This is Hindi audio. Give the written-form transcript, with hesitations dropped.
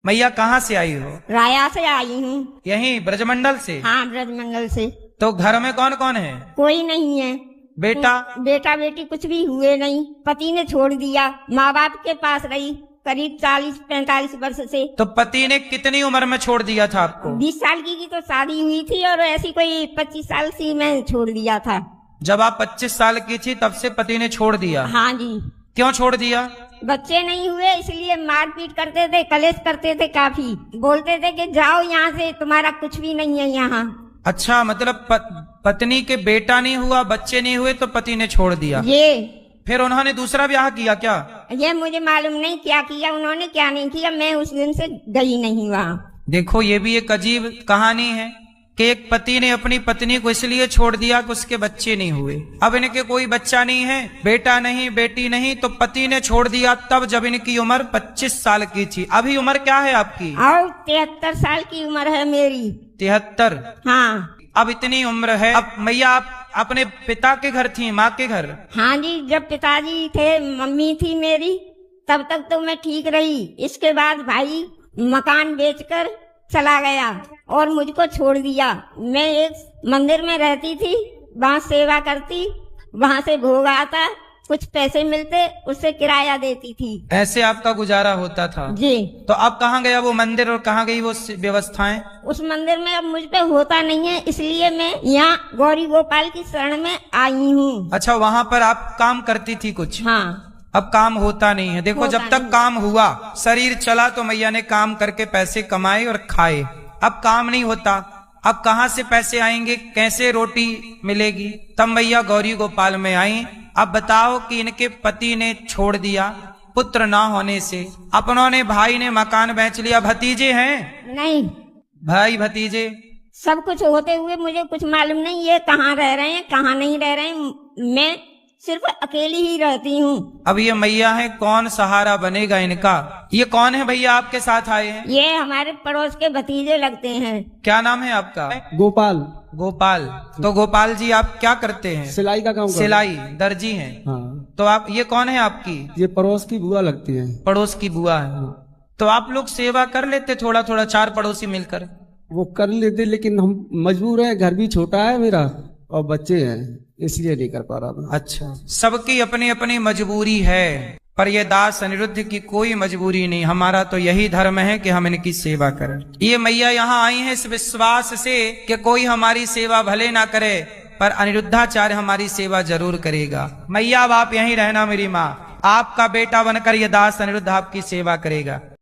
मैया कहाँ से आई हो? राया से आई हूँ। यहीं ब्रजमंडल से? हाँ, ब्रजमंडल से। तो घर में कौन कौन है? कोई नहीं है। बेटा? बेटा बेटी कुछ भी हुए नहीं, पति ने छोड़ दिया। माँ बाप के पास रही करीब 40-45 वर्ष से। तो पति ने कितनी उम्र में छोड़ दिया था आपको? 20 साल की तो शादी हुई थी और ऐसी कोई 25 साल से मैं छोड़ दिया था। जब आप 25 साल की थी तब से पति ने छोड़ दिया? हाँ जी। क्यों छोड़ दिया? बच्चे नहीं हुए इसलिए मारपीट करते थे, कलेश करते थे, काफी बोलते थे कि जाओ यहाँ से, तुम्हारा कुछ भी नहीं है यहाँ। अच्छा, मतलब पत्नी के बेटा नहीं हुआ, बच्चे नहीं हुए तो पति ने छोड़ दिया। ये फिर उन्होंने दूसरा ब्याह किया क्या? ये मुझे मालूम नहीं क्या किया उन्होंने, क्या नहीं किया। मैं उस दिन से गई नहीं वहाँ। देखो, ये भी एक अजीब कहानी है कि एक पति ने अपनी पत्नी को इसलिए छोड़ दिया कि उसके बच्चे नहीं हुए। अब इनके कोई बच्चा नहीं है, बेटा नहीं, बेटी नहीं, तो पति ने छोड़ दिया तब जब इनकी उम्र 25 साल की थी। अभी उम्र क्या है आपकी? और 73 साल की उम्र है मेरी। 73? हाँ। अब इतनी उम्र है। अब मैया आप अपने पिता के घर थी, माँ के घर? हाँ जी, जब पिताजी थे, मम्मी थी मेरी, तब तक तो मैं ठीक रही। इसके बाद भाई मकान बेचकर चला गया और मुझको छोड़ दिया। मैं एक मंदिर में रहती थी, वहाँ सेवा करती, वहाँ से भोग आता, कुछ पैसे मिलते, उससे किराया देती थी। ऐसे आपका गुजारा होता था जी। तो अब कहाँ गया वो मंदिर और कहाँ गई वो व्यवस्थाएं? उस मंदिर में अब मुझ पे होता नहीं है, इसलिए मैं यहाँ गौरी गोपाल की शरण में आई हूँ। अच्छा, वहाँ पर आप काम करती थी कुछ? हाँ। अब काम होता नहीं है। देखो, जब तक काम हुआ, शरीर चला, तो मैया ने काम करके पैसे कमाए और खाए। अब काम नहीं होता, अब कहाँ से पैसे आएंगे, कैसे रोटी मिलेगी? तब मैया गौरी गोपाल में आई। अब बताओ कि इनके पति ने छोड़ दिया पुत्र ना होने से, अपनों ने, भाई ने मकान बेच लिया। भतीजे हैं? नहीं। भाई भतीजे सब कुछ होते हुए मुझे कुछ मालूम नहीं ये कहाँ रह रहे हैं, कहाँ नहीं रह रहे हैं। मैं सिर्फ अकेली ही रहती हूँ। अब ये मैया है, कौन सहारा बनेगा इनका? ये कौन है भैया आपके साथ आए हैं? ये हमारे पड़ोस के भतीजे लगते हैं। क्या नाम है आपका? गोपाल। गोपाल। तो गोपाल जी, आप क्या करते हैं? सिलाई का काम। सिलाई, दर्जी हैं? हाँ। तो आप, ये कौन है आपकी? ये पड़ोस की बुआ लगती है। पड़ोस की बुआ है। तो आप लोग सेवा कर लेते थोड़ा थोड़ा, 4 पड़ोसी मिलकर? वो कर लेते, लेकिन हम मजबूर है, घर भी छोटा है मेरा और बच्चे हैं, इसलिए नहीं कर पा रहा था। अच्छा, सबकी अपनी अपनी मजबूरी है, पर ये दास अनिरुद्ध की कोई मजबूरी नहीं। हमारा तो यही धर्म है कि हम इनकी सेवा करें। ये मैया यहाँ आई है इस विश्वास से कि कोई हमारी सेवा भले ना करे, पर अनिरुद्धाचार्य हमारी सेवा जरूर करेगा। मैया, अब आप यहीं रहना मेरी माँ, आपका बेटा बनकर ये दास अनिरुद्ध आपकी सेवा करेगा।